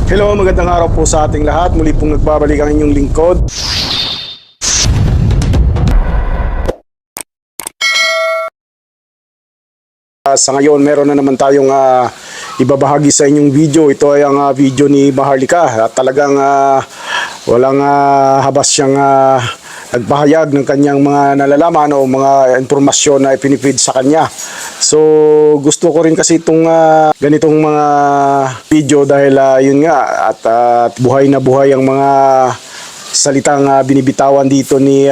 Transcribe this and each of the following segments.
Hello, magandang araw po sa ating lahat. Muli pong nagbabalik ang inyong lingkod. Sa ngayon, meron na naman tayong ibabahagi sa inyong video. Ito ay ang video ni Maharlika. At talagang walang habas siyang nagpahayag ng kanyang mga nalalaman o mga impormasyon na ipinipid sa kanya. So gusto ko rin kasi itong ganitong mga video dahil yun nga at buhay na buhay ang mga salitang binibitawan dito ni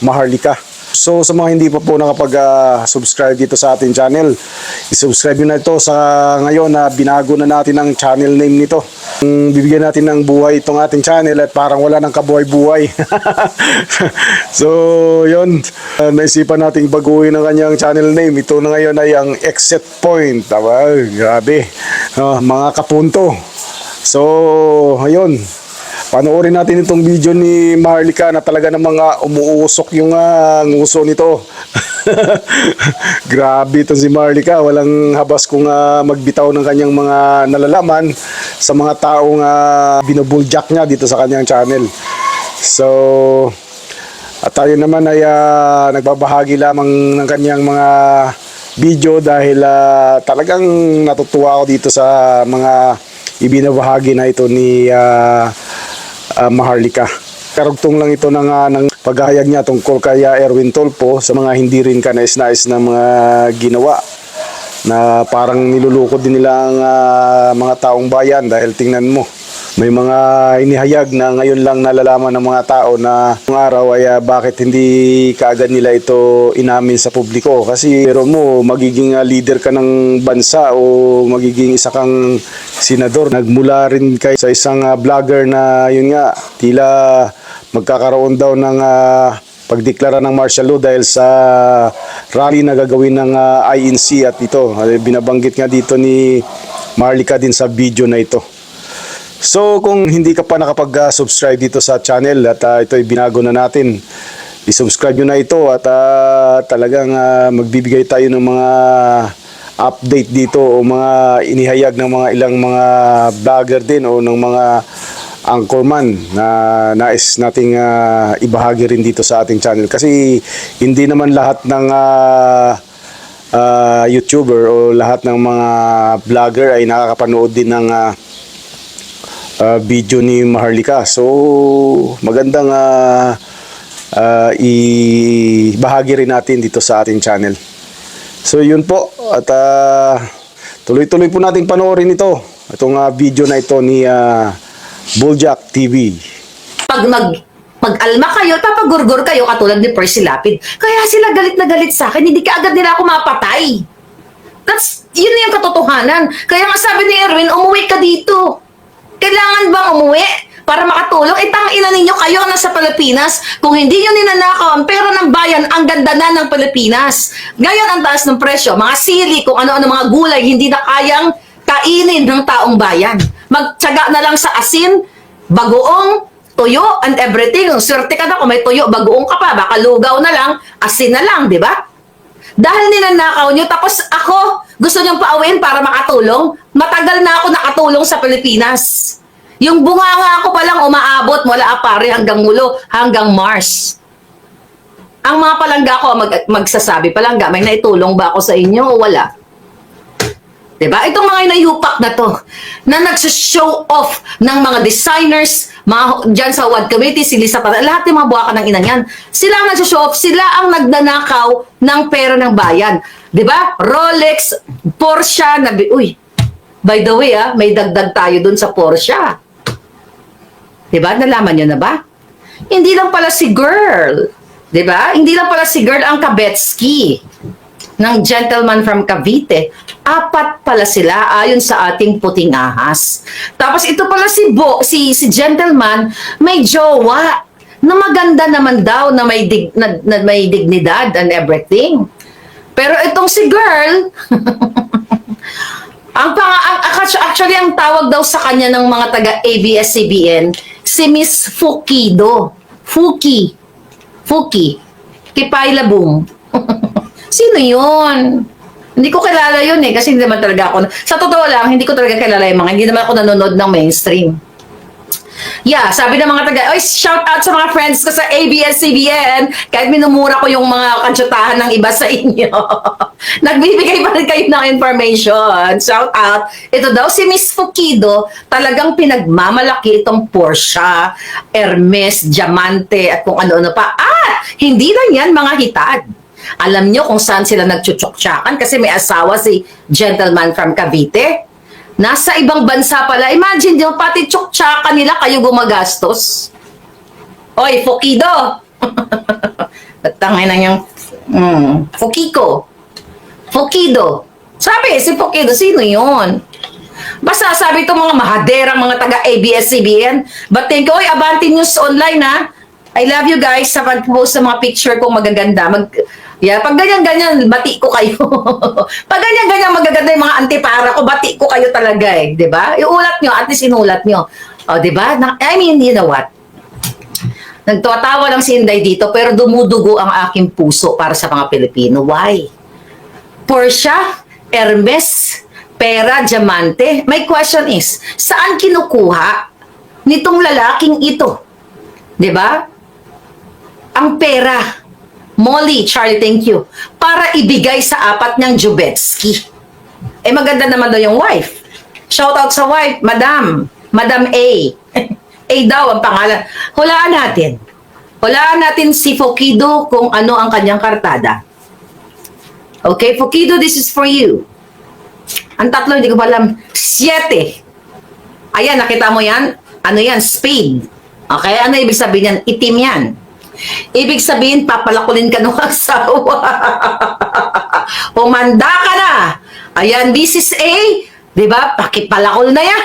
Maharlika. So sa mga hindi pa po nakapag-subscribe dito sa ating channel, i-subscribe nyo na ito sa ngayon na binago na natin ang channel name nito. Bibigyan natin ng buhay itong ating channel at parang wala nang kabuhay-buhay. So yun, naisipan nating baguhin ang kanyang channel name. Ito na ngayon ay ang Exit Point. Grabe, mga kapunto. So ayun, panoorin natin itong video ni Maharlika na talaga namang umuusok yung nguso nito. Grabe itong si Maharlika. Walang habas kung magbitaw ng kanyang mga nalalaman sa mga taong binubuljak niya dito sa kanyang channel. So, at tayo naman ay nagbabahagi lamang ng kanyang mga video dahil talagang natutuwa ako dito sa mga ibinabahagi na ito ni Maharlika. Karugtong lang ito ng paghahayag niya tungkol kay Erwin Tulfo sa mga hindi rin kanais-nais na mga ginawa na parang nilulukod din nila ang mga taong bayan dahil tingnan mo, may mga inihayag na ngayon lang nalalaman ng mga tao na ng araw ay bakit hindi kaagad nila ito inamin sa publiko. Kasi pero mo, magiging leader ka ng bansa o magiging isa kang senador. Nagmula rin kay sa isang vlogger na yun nga, tila magkakaroon daw ng pagdeklara ng martial law dahil sa rally na gagawin ng INC at ito. Binabanggit nga dito ni Maharlika din sa video na ito. So kung hindi ka pa nakapag-subscribe dito sa channel at ito ay binago na natin, i-subscribe nyo na ito at talagang magbibigay tayo ng mga update dito o mga inihayag ng mga ilang mga vlogger din o ng mga anchorman na nais nating ibahagi rin dito sa ating channel. Kasi hindi naman lahat ng YouTuber o lahat ng mga vlogger ay nakakapanood din ng video ni Maharlika. So magandang ibahagi rin natin dito sa ating channel. So yun po at tuloy-tuloy po nating panoorin itong video na ito ni Buljak TV. Pag-alma kayo, papagurgur kayo katulad ni Percy Lapid. Kaya sila galit na galit sa akin, hindi ka agad nila ako mapatay. Yun yung katotohanan. Kaya nga sabi ni Erwin, umuwi ka dito. Kailangan bang umuwi para makatulong? Tangina ninyo kayo nasa Pilipinas. Kung hindi nyo ninanakaw ang pera ng bayan, ang ganda na ng Pilipinas. Ngayon ang taas ng presyo, mga sili, kung ano-ano mga gulay, hindi na kayang kainin ng taong bayan. Magtsaga na lang sa asin, bagoong, tuyo, and everything. Swerte ka na kung may tuyo, bagoong ka pa. Baka lugaw na lang, asin na lang, di ba? Dahil ninanakaw nyo, tapos ako, gusto nyong pauwiin para makatulong? Matagal na ako nakatulong sa Pilipinas. Yung bunganga ako palang umaabot mula Apare hanggang Mulo, hanggang Mars. Ang mga palangga ko magsasabi, palangga, may naitulong ba ako sa inyo o wala? Diba? Itong mga inayupak na to, na nagsishow off ng mga designers, mga dyan sa WAD Committee, si Lisa Paran, lahat ng mga buwakan ng inan yan, sila ang nagsishow off, sila ang nagnanakaw ng pera ng bayan. Diba? Rolex, Porsche, uy, by the way, may dagdag tayo dun sa Porsche. Diba? Nalaman nyo na ba? Hindi lang pala si girl. Diba? Hindi lang pala si girl ang Kabetsky ng gentleman from Cavite. 4 pala sila ayon sa ating puting ahas. Tapos ito pala si gentleman may jowa na maganda naman daw na may dignidad and everything. Pero itong si girl actually ang tawag daw sa kanya ng mga taga ABS-CBN si Miss Fukido. Fuki Kipay Labong. Sino yun? Hindi ko kilala yun eh, kasi hindi naman talaga ako, sa totoo lang, hindi ko talaga kilala yung mga, hindi naman ako nanonood ng mainstream. Yeah, sabi ng mga taga, oy, shout out sa mga friends ko sa ABS-CBN, kahit minumura ko yung mga kansyutahan ng iba sa inyo. Nagbibigay pa rin kayo ng information. Shout out. Ito daw si Miss Fukido, talagang pinagmamalaki itong Porsche, Hermes, Diamante, at kung ano-ano pa. At hindi lang yan mga hitad. Alam nyo kung saan sila nagchuchuksyakan kasi may asawa si gentleman from Cavite. Nasa ibang bansa pala. Imagine nyo, pati tsuksaka nila kayo gumagastos. Oy, Fukido! Tangay na yung Fukiko. Fukido. Sabi, si Fukido, sino yun? Basta sabi itong mga mahaderang mga taga ABS-CBN, batiin ko, oy, Abante News Online ha. I love you guys sa pag-post sa mga picture kong magaganda. Pag ganyan-ganyan, bati ko kayo. Pag ganyan-ganyan, magaganda yung mga antipara ko, bati ko kayo talaga eh. Diba? Iulat nyo, at least inulat nyo. O, diba? I mean, you know what? Nagtatawa lang si Inday dito, pero dumudugo ang aking puso para sa mga Pilipino. Why? Porsche, Hermes, pera, diamante. My question is, saan kinukuha nitong lalaking ito? Diba? Ang pera. Molly, Charlie, thank you. Para ibigay sa apat niyang Jubetsky. Eh, maganda naman daw yung wife. Shout out sa wife, Madam A. A daw ang pangalan. Hulaan natin. Hulaan natin si Fukido kung ano ang kanyang kartada. Okay, Fukido, this is for you. Ang tatlo, hindi ko pa alam. 7. Ayan, nakita mo yan? Ano yan? Spade. Okay, ano ibig sabihin yan? Itim yan. Ibig sabihin, papalakulin ka ng asawa. Humanda ka na. Ayan, this is A. Diba? Pakipalakol na yan.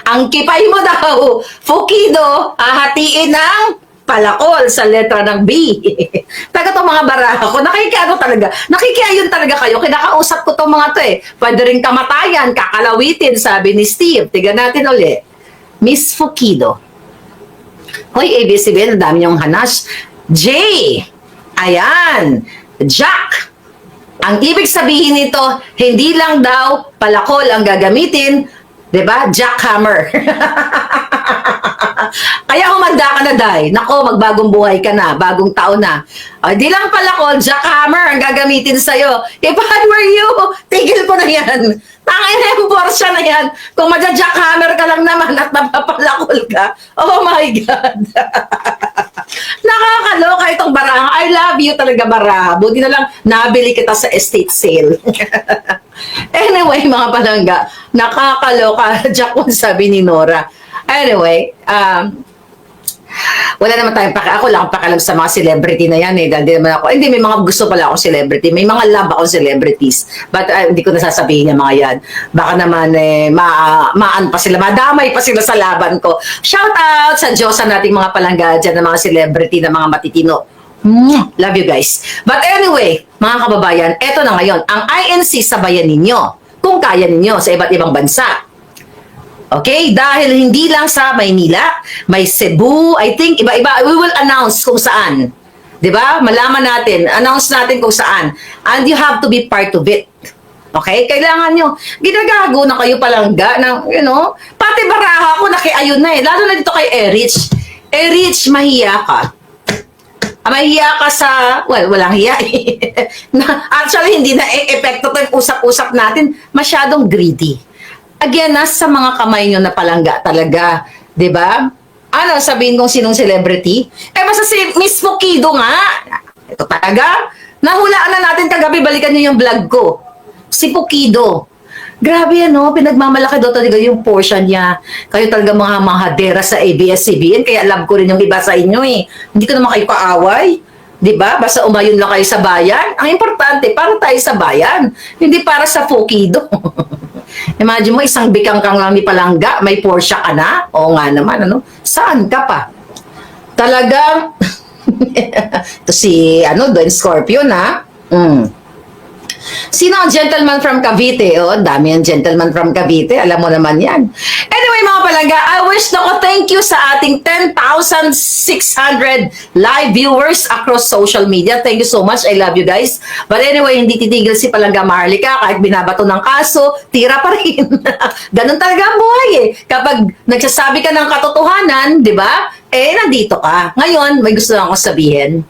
Ang kipay mo daw, Fukido, hahatiin ng palakol sa letra ng B. Taga itong mga baraha ko, nakikiano talaga. Nakikiayon talaga kayo. Kinakausap ko itong mga to eh. Pwede rin kamatayan, kakalawitin, sabi ni Steve. Tignan natin ulit. Miss Fukido. Hoy, ABS-CBN, ang dami niyong hanas. J. Ayan. Jack. Ang ibig sabihin nito, hindi lang daw palakol ang gagamitin, 'di ba? Jackhammer. Kaya humanda ka na, Day. Nako, magbagong buhay ka na, bagong taon na. Hindi lang palakol, jackhammer ang gagamitin sa'yo. If I were you, tigil ko na yan. Tangin na yung Porsche na yan. Kung magja-jackhammer ka lang naman at mapapalakol ka, oh my God. Nakakaloka itong baraha. I love you talaga, baraha. Buti na lang nabili kita sa estate sale. Anyway, mga palangga, nakakaloka. Jackpot, sabi ni Nora. Anyway, wala naman tayong ako lang pakalam sa mga celebrity na yan eh. Dahil di naman ako, hindi, may mga gusto pala akong celebrity. May mga love akong celebrities. But hindi ko nasasabihin yung mga yan. Baka naman maan pa sila, madamay pa sila sa laban ko. Shout out sa Diyosa nating mga palangga dyan ng mga celebrity na mga matitino. Love you guys. But anyway, mga kababayan, eto na ngayon, ang INC sabayan ninyo. Kung kaya ninyo sa iba't ibang bansa. Okay? Dahil hindi lang sa Maynila, may Cebu, I think, iba-iba. We will announce kung saan. Diba? Malaman natin. Announce natin kung saan. And you have to be part of it. Okay? Kailangan nyo. Ginagago na kayo palangga ng, pati baraha ko nakiayon na eh. Lalo na dito kay Erich. Erich, mahiya ka. Mahiya ka sa, walang hiya eh. Actually, hindi na epekto to yung usap-usap natin. Masyadong greedy. Again, nasa mga kamay nyo na palangga talaga. Diba? Ano, sabihin kong sinong celebrity? Basta si Miss Fukido nga. Ito talaga. Nahulaan na natin kagabi, balikan nyo yung vlog ko. Si Fukido. Grabe pinagmamalaki daw talaga yung portion niya. Kayo talaga mga mahadera sa ABS-CBN, kaya alam ko rin yung iba sa inyo eh. Hindi ko naman kayo kaaway. Diba? Basta umayon lang kayo sa bayan. Ang importante, para tayo sa bayan. Hindi para sa Fukido. Imagine mo, isang bikang kang lang ni palangga, may Porsche ka na? Oo nga naman, Saan ka pa? Talagang, ito si, Don Scorpion, ha? Sino ang gentleman from Cavite? Oh, dami ang gentleman from Cavite. Alam mo naman yan. Anyway, mga palangga, I wish to thank you sa ating 10,600 live viewers across social media. Thank you so much. I love you guys. But anyway, hindi titigil si Palangga Maharlika. Kahit binabato ng kaso, tira pa rin. Ganun talaga ang buhay eh. Kapag nagsasabi ka ng katotohanan, di ba? Eh, nandito ka. Ngayon, may gusto lang akong sabihin.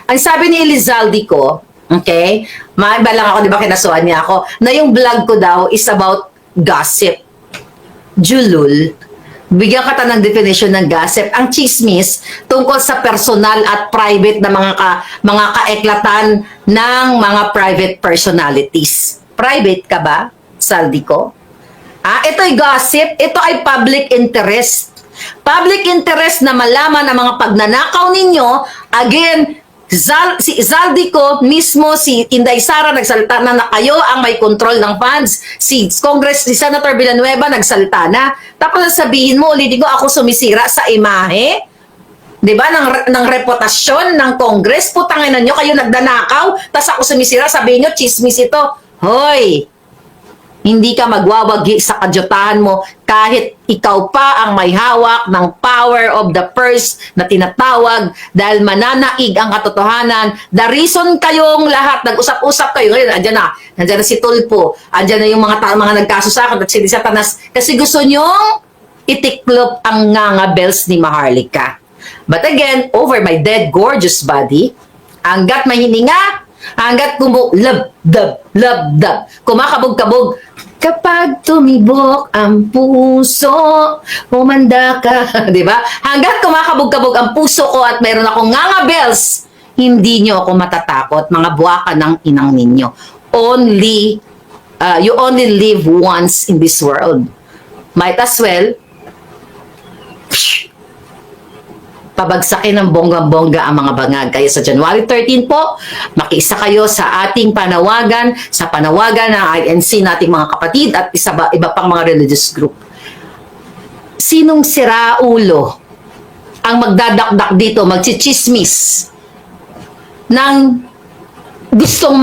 Ang sabi ni Elizalde ko, okay? Maiba lang ako, di ba, kinasuhan niya ako, na yung vlog ko daw is about gossip. Julul, bigyan ka ng definition ng gossip. Ang chismis tungkol sa personal at private na mga kaeklatan ng mga private personalities. Private ka ba, Saldi ko? Ito'y gossip, ito ay public interest. Public interest na malaman ang mga pagnanakaw ninyo. Again, si Zaldi ko mismo, si Inday Sara nagsalita na kayo ang may control ng funds. Si Senator Villanueva nagsalita na. Tapos sabihin mo, ulitin ko, ako sumisira sa imahe, 'di ba, ng reputasyon ng Congress. Putangin nyo, kayo nagdanakaw, tapos ako sumisira, sabihin nyo, chismis ito. Hoy! Hindi ka magwawagi sa kadyutahan mo kahit ikaw pa ang may hawak ng power of the purse na tinatawag dahil mananaig ang katotohanan. The reason kayong lahat, nag-usap-usap kayo, ngayon, andyan na si Tulpo, andyan na yung mga nagkaso sa akin, at si Satanas, kasi gusto nyong itiklop ang ngangabels ni Maharlika. But again, over my dead gorgeous body, hanggat may hininga, hanggat lab, kumakabog-kabog, kapag tumibok ang puso, humanda ka, di ba? Hanggat kumakabog-kabog ang puso ko at mayroon akong ngangabels, hindi nyo ako matatakot, mga buwaka ng inang ninyo. You only live once in this world. Might as well, pabagsakin ng bongga-bongga ang mga bangag. Kaya sa January 13 po, makiisa kayo sa ating panawagan, sa panawagan ng INC nating mga kapatid at iba pang mga religious group. Sinong siraulo ang magdadakdak dito, magchichismis ng gustong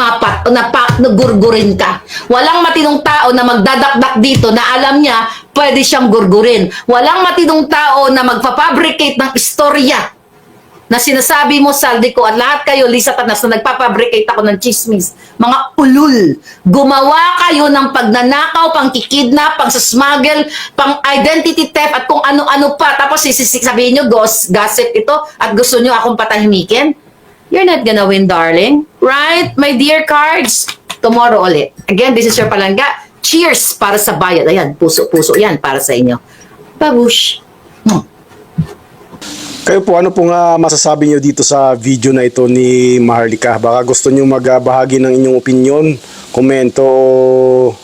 nagurgurin ka? Walang matinong tao na magdadakdak dito na alam niya pwede siyang gurgurin. Walang matinong tao na magpapabricate ng istorya na sinasabi mo, Saldi ko, at lahat kayo, Lisa Tanas, na nagpapabricate ako ng chismis. Mga ulul. Gumawa kayo ng pagnanakaw, pang-kikidnap, pang-smuggle, pang-identity theft, at kung ano-ano pa. Tapos sabihin nyo, gossip ito, at gusto nyo akong patahimikin. You're not gonna win, darling. Right, my dear cards? Tomorrow ulit. Again, this is your Palangga. Cheers para sa bayad. Ayan, puso-puso yan para sa inyo. Babush. Kayo po, ano pong masasabi nyo dito sa video na ito ni Maharlika? Baka gusto nyo magbahagi ng inyong opinion, komento o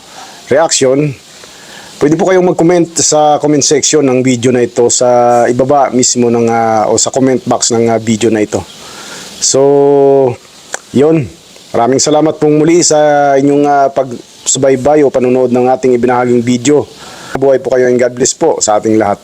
reaction. Pwede po kayong mag-comment sa comment section ng video na ito sa ibaba mismo ng, o sa comment box ng video na ito. So, yun. Maraming salamat pong muli sa inyong pagsubaybay o panonood ng ating ibinahaging video. Buhay po kayo and God bless po sa ating lahat.